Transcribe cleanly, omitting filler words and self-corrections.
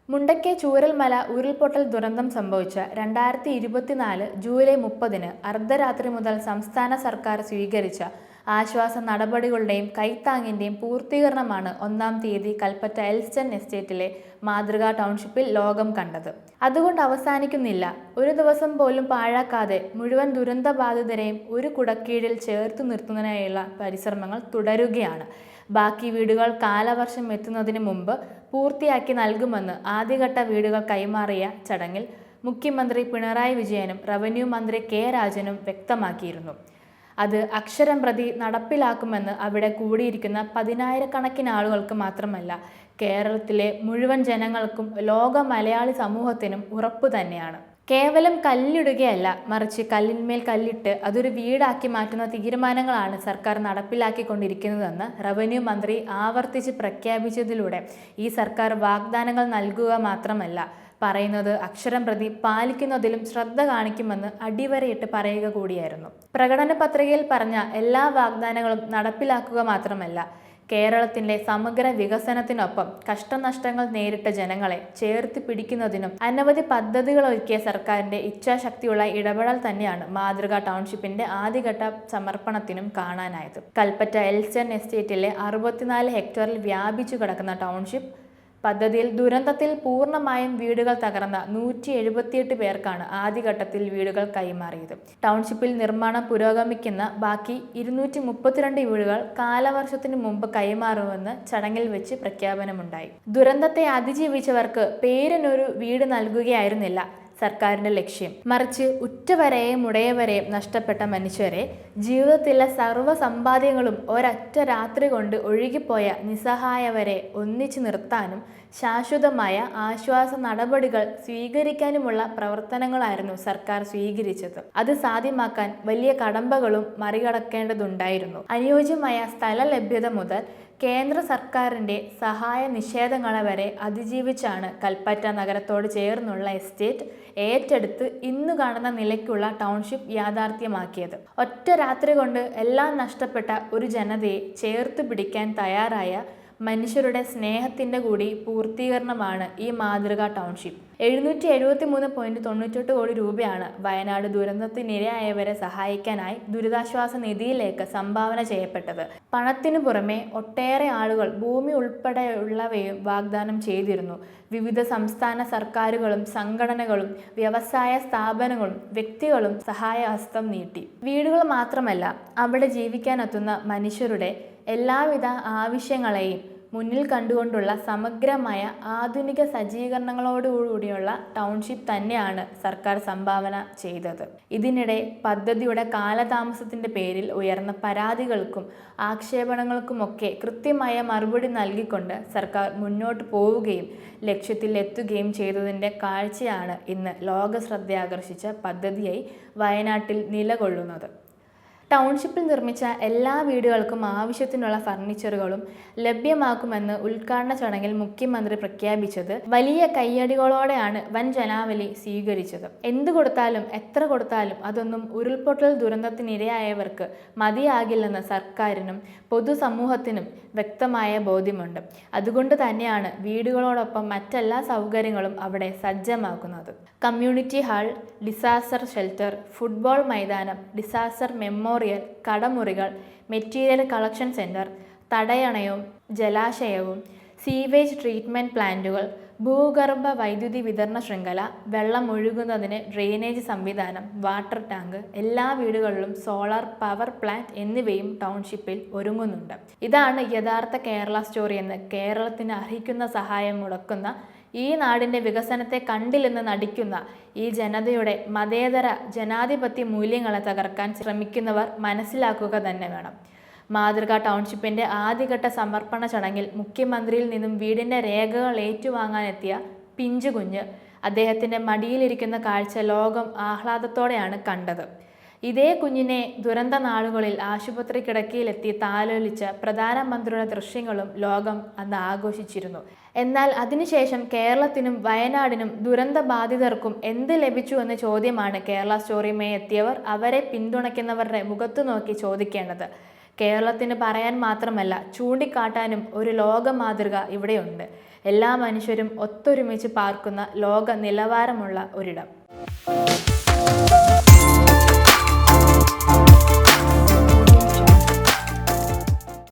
മുണ്ടക്കെ ചൂരൽമല ഉരുൾപൊട്ടൽ ദുരന്തം സംഭവിച്ച 2024 ജൂലൈ 30-ന് അർദ്ധരാത്രി മുതൽ സംസ്ഥാന സർക്കാർ സ്വീകരിച്ച ആശ്വാസ നടപടികളുടെയും കൈത്താങ്ങിന്റെയും പൂർത്തീകരണമാണ് 1-ാം തീയതി കൽപ്പറ്റ എൽസ്റ്റൺ എസ്റ്റേറ്റിലെ മാതൃകാ ടൗൺഷിപ്പിൽ ലോകം കണ്ടത്. അതുകൊണ്ട് അവസാനിക്കുന്നില്ല. ഒരു ദിവസം പോലും പാഴാക്കാതെ മുഴുവൻ ദുരന്തബാധിതരെയും ഒരു കുടക്കീഴിൽ ചേർത്തു നിർത്തുന്നതിനായുള്ള പരിശ്രമങ്ങൾ തുടരുകയാണ്. ബാക്കി വീടുകൾ കാലവർഷം എത്തുന്നതിന് മുമ്പ് പൂർത്തിയാക്കി നൽകുമെന്ന് ആദ്യഘട്ട വീടുകൾ കൈമാറിയ ചടങ്ങിൽ മുഖ്യമന്ത്രി പിണറായി വിജയനും റവന്യൂ മന്ത്രി കെ രാജനും വ്യക്തമാക്കിയിരുന്നു. അത് അക്ഷരം പ്രതി നടപ്പിലാക്കുമെന്ന് അവിടെ കൂടിയിരിക്കുന്ന 10,000-കണക്കിന് ആളുകൾക്ക് മാത്രമല്ല, കേരളത്തിലെ മുഴുവൻ ജനങ്ങൾക്കും ലോക മലയാളി സമൂഹത്തിനും ഉറപ്പു തന്നെയാണ്. കേവലം കല്ലിടുകയല്ല, മറിച്ച് കല്ലിന്മേൽ കല്ലിട്ട് അതൊരു വീടാക്കി മാറ്റുന്ന തീരുമാനങ്ങളാണ് സർക്കാർ നടപ്പിലാക്കിക്കൊണ്ടിരിക്കുന്നതെന്ന് റവന്യൂ മന്ത്രി ആവർത്തിച്ച് പ്രഖ്യാപിച്ചതിലൂടെ ഈ സർക്കാർ വാഗ്ദാനങ്ങൾ നൽകുക മാത്രമല്ല, പറയുന്നത് അക്ഷരം പ്രതി പാലിക്കുന്നതിലും ശ്രദ്ധ കാണിക്കുമെന്ന് അടിവരയിട്ട് പറയുക കൂടിയായിരുന്നു. പ്രകടന പത്രികയിൽ പറഞ്ഞ എല്ലാ വാഗ്ദാനങ്ങളും നടപ്പിലാക്കുക മാത്രമല്ല, കേരളത്തിന്റെ സമഗ്ര വികസനത്തിനൊപ്പം കഷ്ടനഷ്ടങ്ങൾ നേരിട്ട ജനങ്ങളെ ചേർത്ത് പിടിക്കുന്നതിനും അനവധി പദ്ധതികൾ ഒരുക്കിയ സർക്കാരിന്റെ ഇച്ഛാശക്തിയുള്ള ഇടപെടൽ തന്നെയാണ് മാതൃകാ ടൗൺഷിപ്പിന്റെ ആദ്യഘട്ട സമർപ്പണത്തിനും കാണാനായത്. കൽപ്പറ്റ എൽസ്റ്റൺ എസ്റ്റേറ്റിലെ 64 ഹെക്ടറിൽ വ്യാപിച്ചു കിടക്കുന്ന ടൗൺഷിപ്പ് പദ്ധതിയിൽ ദുരന്തത്തിൽ പൂർണ്ണമായും വീടുകൾ തകർന്ന 178 പേർക്കാണ് ആദ്യഘട്ടത്തിൽ വീടുകൾ കൈമാറിയത്. ടൗൺഷിപ്പിൽ നിർമ്മാണം പുരോഗമിക്കുന്ന ബാക്കി 232 വീടുകൾ കാലവർഷത്തിന് മുമ്പ് കൈമാറുമെന്ന് ചടങ്ങിൽ വെച്ച് പ്രഖ്യാപനമുണ്ടായി. ദുരന്തത്തെ അതിജീവിച്ചവർക്ക് പേരിനൊരു വീട് നൽകുകയായിരുന്നില്ല സർക്കാരിന്റെ ലക്ഷ്യം, മറിച്ച് ഉറ്റവരെയും ഉടയവരെയും നഷ്ടപ്പെട്ട മനുഷ്യരെ ജീവിതത്തിലെ സർവ്വ സമ്പാദ്യങ്ങളും ഒരൊറ്റ രാത്രി കൊണ്ട് ഒഴുകിപ്പോയ നിസ്സഹായവരെ ഒന്നിച്ചു നിർത്താനും ശാശ്വതമായ ആശ്വാസ നടപടികൾ സ്വീകരിക്കാനുമുള്ള പ്രവർത്തനങ്ങളായിരുന്നു സർക്കാർ സ്വീകരിച്ചത്. അത് സാധ്യമാക്കാൻ വലിയ കടമ്പകളും മറികടക്കേണ്ടതുണ്ടായിരുന്നു. അനുയോജ്യമായ സ്ഥല ലഭ്യത മുതൽ കേന്ദ്ര സർക്കാരിന്റെ സഹായ നിഷേധങ്ങളെ വരെ അതിജീവിച്ചാണ് കൽപ്പറ്റ നഗരത്തോട് ചേർന്നുള്ള എസ്റ്റേറ്റ് ഏറ്റെടുത്ത് ഇന്നു കാണുന്ന നിലയ്ക്കുള്ള ടൗൺഷിപ്പ് യാഥാർത്ഥ്യമാക്കിയത്. ഒറ്റ രാത്രി കൊണ്ട് എല്ലാം നഷ്ടപ്പെട്ട ഒരു ജനതയെ ചേർത്ത് പിടിക്കാൻ തയ്യാറായ മനുഷ്യരുടെ സ്നേഹത്തിന്റെ കൂടി പൂർത്തീകരണമാണ് ഈ മാതൃകാ ടൗൺഷിപ്പ്. 773.98 കോടി രൂപയാണ് വയനാട് ദുരന്തത്തിനിരയായവരെ സഹായിക്കാനായി ദുരിതാശ്വാസ നിധിയിലേക്ക് സംഭാവന ചെയ്യപ്പെട്ടത്. പണത്തിനു പുറമെ ഒട്ടേറെ ആളുകൾ ഭൂമി ഉൾപ്പെടെയുള്ളവയും വാഗ്ദാനം ചെയ്തിരുന്നു. വിവിധ സംസ്ഥാന സർക്കാരുകളും സംഘടനകളും വ്യവസായ സ്ഥാപനങ്ങളും വ്യക്തികളും സഹായഹസ്തം നീട്ടി. വീടുകൾ മാത്രമല്ല, അവിടെ ജീവിക്കാനെത്തുന്ന മനുഷ്യരുടെ എല്ലാവിധ ആവശ്യങ്ങളെയും മുന്നിൽ കണ്ടുകൊണ്ടുള്ള സമഗ്രമായ ആധുനിക സജ്ജീകരണങ്ങളോടുകൂടിയുള്ള ടൗൺഷിപ്പ് തന്നെയാണ് സർക്കാർ സംഭാവന ചെയ്തത്. ഇതിനിടെ പദ്ധതിയുടെ കാലതാമസത്തിന്റെ പേരിൽ ഉയർന്ന പരാതികൾക്കും ആക്ഷേപണങ്ങൾക്കുമൊക്കെ കൃത്യമായ മറുപടി നൽകിക്കൊണ്ട് സർക്കാർ മുന്നോട്ട് പോവുകയും ലക്ഷ്യത്തിലെത്തുകയും ചെയ്തതിൻ്റെ കാഴ്ചയാണ് ഇന്ന് ലോക ശ്രദ്ധയാകർഷിച്ച പദ്ധതിയായി വയനാട്ടിൽ നിലകൊള്ളുന്നത്. ടൗൺഷിപ്പിൽ നിർമ്മിച്ച എല്ലാ വീടുകൾക്കും ആവശ്യത്തിനുള്ള ഫർണിച്ചറുകളും ലഭ്യമാക്കുമെന്ന് ഉദ്ഘാടന ചടങ്ങിൽ മുഖ്യമന്ത്രി പ്രഖ്യാപിച്ചത് വലിയ കയ്യടികളോടെയാണ് വൻ ജനാവലി സ്വീകരിച്ചത്. എന്തു കൊടുത്താലും എത്ര കൊടുത്താലും അതൊന്നും ഉരുൾപൊട്ടൽ ദുരന്തത്തിനിരയായവർക്ക് മതിയാകില്ലെന്ന് സർക്കാരിനും പൊതുസമൂഹത്തിനും വ്യക്തമായ ബോധ്യമുണ്ട്. അതുകൊണ്ട് തന്നെയാണ് വീടുകളോടൊപ്പം മറ്റെല്ലാ സൗകര്യങ്ങളും അവിടെ സജ്ജമാക്കുന്നത്. Community hall, disaster shelter, football മൈതാനം, ഡിസാസ്റ്റർ മെമ്മോറിയൽ, കടമുറികൾ, മെറ്റീരിയൽ കളക്ഷൻ സെന്റർ, തടയണയും ജലാശയവും, സീവേജ് ട്രീറ്റ്മെന്റ് പ്ലാന്റുകൾ, ഭൂഗർഭ വൈദ്യുതി വിതരണ ശൃംഖല, വെള്ളം ഒഴുകുന്നതിന് ഡ്രെയിനേജ് സംവിധാനം, വാട്ടർ ടാങ്ക്, എല്ലാ വീടുകളിലും സോളാർ പവർ പ്ലാന്റ് എന്നിവയും ടൗൺഷിപ്പിൽ ഒരുങ്ങുന്നുണ്ട്. ഇതാണ് യഥാർത്ഥ കേരള സ്റ്റോറി എന്ന് കേരളത്തിന് അർഹിക്കുന്ന സഹായം മുടക്കുന്ന, ഈ നാടിൻ്റെ വികസനത്തെ കണ്ടില്ലെന്ന് നടിക്കുന്ന ഈ ജനതയുടെ മതേതര ജനാധിപത്യ മൂല്യങ്ങളെ തകർക്കാൻ ശ്രമിക്കുന്നവർ മനസ്സിലാക്കുക തന്നെ വേണം. മാതൃകാ ടൗൺഷിപ്പിന്റെ ആദ്യഘട്ട സമർപ്പണ ചടങ്ങിൽ മുഖ്യമന്ത്രിയിൽ നിന്നും വീടിന്റെ രേഖകൾ ഏറ്റുവാങ്ങാനെത്തിയ പിഞ്ചു കുഞ്ഞ് അദ്ദേഹത്തിന്റെ മടിയിലിരിക്കുന്ന കാഴ്ച ലോകം ആഹ്ലാദത്തോടെയാണ് കണ്ടത്. ഇതേ കുഞ്ഞിനെ ദുരന്ത നാളുകളിൽ ആശുപത്രി കിടക്കയിലെത്തി താലോലിച്ച പ്രധാനമന്ത്രിയുടെ ദൃശ്യങ്ങളും ലോകം അന്ന് ആഘോഷിച്ചിരുന്നു. എന്നാൽ അതിനുശേഷം കേരളത്തിനും വയനാടിനും ദുരന്ത ബാധിതർക്കും എന്ത് ലഭിച്ചു എന്ന ചോദ്യമാണ് കേരള സ്റ്റോറിയുമായി എത്തിയവർ അവരെ പിന്തുണയ്ക്കുന്നവരുടെ മുഖത്തു നോക്കി ചോദിക്കേണ്ടത്. കേരളത്തിന് പറയാൻ മാത്രമല്ല ചൂണ്ടിക്കാട്ടാനും ഒരു ലോക മാതൃക ഇവിടെയുണ്ട്. എല്ലാ മനുഷ്യരും ഒത്തൊരുമിച്ച് പാർക്കുന്ന ലോക നിലവാരമുള്ള ഒരിടം.